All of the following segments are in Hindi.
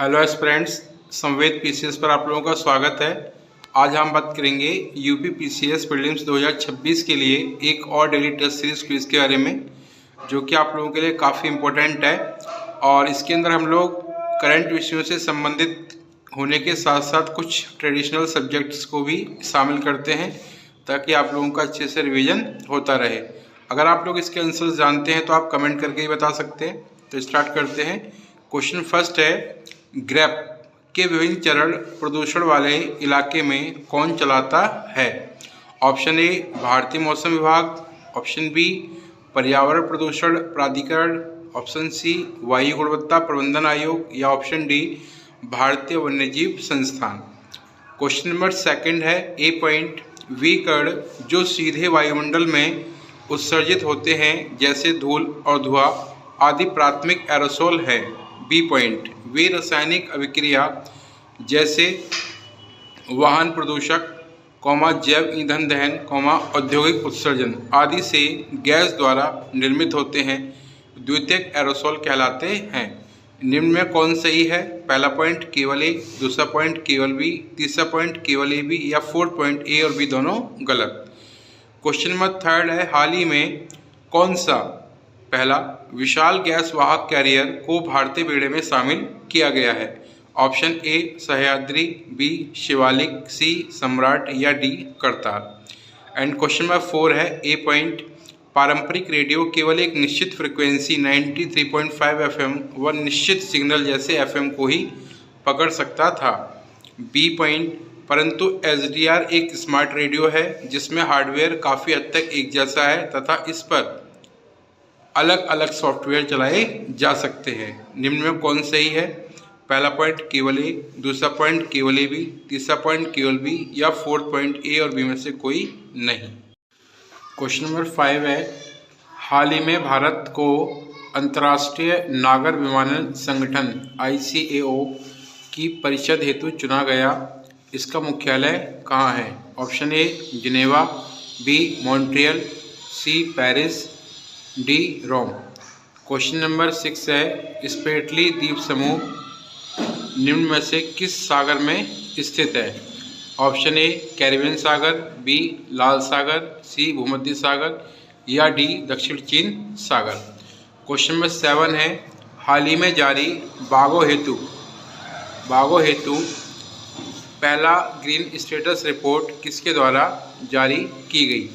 हेलो एस्पिरेंट्स, संवेद पीसीएस पर आप लोगों का स्वागत है। आज हम बात करेंगे यूपी पीसीएस प्रीलिम्स 2026 के लिए एक और डेली टेस्ट सीरीज क्विज के बारे में, जो कि आप लोगों के लिए काफ़ी इम्पोर्टेंट है। और इसके अंदर हम लोग करंट विषयों से संबंधित होने के साथ साथ कुछ ट्रेडिशनल सब्जेक्ट्स को भी शामिल करते हैं, ताकि आप लोगों का अच्छे से रिवीजन होता रहे। अगर आप लोग इसके आंसर्स जानते हैं तो आप कमेंट करके ही बता सकते हैं। तो स्टार्ट करते हैं। क्वेश्चन फर्स्ट है, ग्रेप के विभिन्न चरण प्रदूषण वाले इलाके में कौन चलाता है? ऑप्शन ए भारतीय मौसम विभाग, ऑप्शन बी पर्यावरण प्रदूषण प्राधिकरण, ऑप्शन सी वायु गुणवत्ता प्रबंधन आयोग, या ऑप्शन डी भारतीय वन्यजीव संस्थान। क्वेश्चन नंबर सेकंड है, ए पॉइंट, वी कण जो सीधे वायुमंडल में उत्सर्जित होते हैं जैसे धूल और धुआं आदि प्राथमिक एरोसोल है। बी पॉइंट, वे रासायनिक अभिक्रिया जैसे वाहन प्रदूषक, जैव ईंधन दहन, औद्योगिक उत्सर्जन आदि से गैस द्वारा निर्मित होते हैं, द्वितीयक एरोसोल कहलाते हैं। निम्न में कौन सही है? पहला पॉइंट केवल ए, दूसरा पॉइंट केवल बी, तीसरा पॉइंट केवल ए बी, या फोर्थ पॉइंट ए और बी दोनों गलत। क्वेश्चन नंबर थर्ड है, हाल ही में कौन सा पहला विशाल गैस वाहक कैरियर को भारतीय बेड़े में शामिल किया गया है? Option A Sahyadri, B Shivalik, C Samrat, या D Kartar. And question number 4 है, ए पॉइंट, पारंपरिक रेडियो केवल एक निश्चित फ्रिक्वेंसी 93.5 FM व निश्चित सिग्नल जैसे FM को ही पकड़ सकता था। बी पॉइंट, परंतु SDR एक स्मार्ट रेडियो है जिसमें हार्डवेयर काफ़ी हद तक एक जैसा है तथा इस पर अलग अलग सॉफ्टवेयर चलाए जा सकते हैं। निम्न में कौन सही है? पहला पॉइंट केवल ए, दूसरा पॉइंट केवल ए बी, तीसरा पॉइंट केवल बी, या फोर्थ पॉइंट ए और बी में से कोई नहीं। क्वेश्चन नंबर 5 है, हाल ही में भारत को अंतर्राष्ट्रीय नागर विमानन संगठन ICAO की परिषद हेतु चुना गया, इसका मुख्यालय कहाँ है? Option A Geneva, B Montreal, C Paris, D Rome. Question number 6 है, स्पेटली द्वीप समूह निम्न में से किस सागर में स्थित है? ऑप्शन ए कैरिबियन सागर, बी लाल सागर, सी भूमध्य सागर, या डी दक्षिण चीन सागर। क्वेश्चन नंबर 7 है, हाल ही में जारी बाघों हेतु पहला ग्रीन स्टेटस रिपोर्ट किसके द्वारा जारी की गई?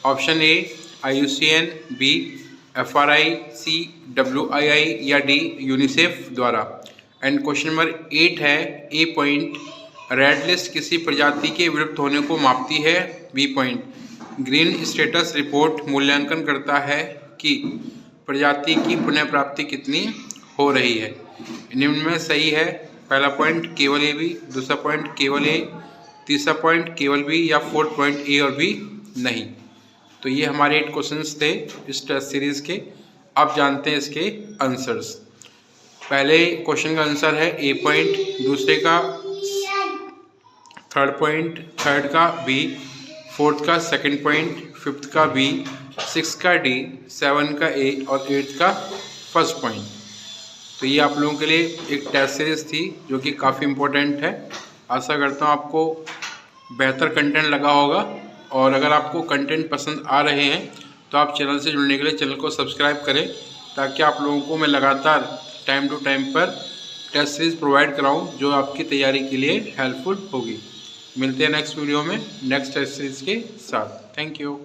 Option A IUCN, B FRI, C WII, या डी यूनिसेफ द्वारा। एंड क्वेश्चन नंबर 8 है, ए पॉइंट, रेड लिस्ट किसी प्रजाति के विलुप्त होने को मापती है? B point, green status report मूल्यांकन करता है कि प्रजाति की पुनः प्राप्ति कितनी हो रही है। निम्न में सही है, पहला पॉइंट केवल ए बी, दूसरा पॉइंट केवल ए, तीसरा पॉइंट केवल बी, या फोर्थ पॉइंट ए और बी नहीं। तो ये हमारे 8 क्वेश्चंस थे इस टेस्ट सीरीज के। अब जानते हैं इसके आंसर्स। पहले क्वेश्चन का आंसर है ए पॉइंट, दूसरे का थर्ड पॉइंट, थर्ड का बी, फोर्थ का सेकंड पॉइंट, फिफ्थ का बी, सिक्स का डी, 7 का ए और 8 का फर्स्ट पॉइंट। तो ये आप लोगों के लिए एक टेस्ट सीरीज थी जो कि काफ़ी इम्पोर्टेंट है। आशा करता हूँ आपको बेहतर कंटेंट लगा होगा, और अगर आपको कंटेंट पसंद आ रहे हैं तो आप चैनल से जुड़ने के लिए चैनल को सब्सक्राइब करें, ताकि आप लोगों को मैं लगातार टाइम टू टाइम पर टेस्ट सीरीज प्रोवाइड कराऊं जो आपकी तैयारी के लिए हेल्पफुल होगी। मिलते हैं नेक्स्ट वीडियो में नेक्स्ट टेस्ट सीरीज के साथ। Thank you.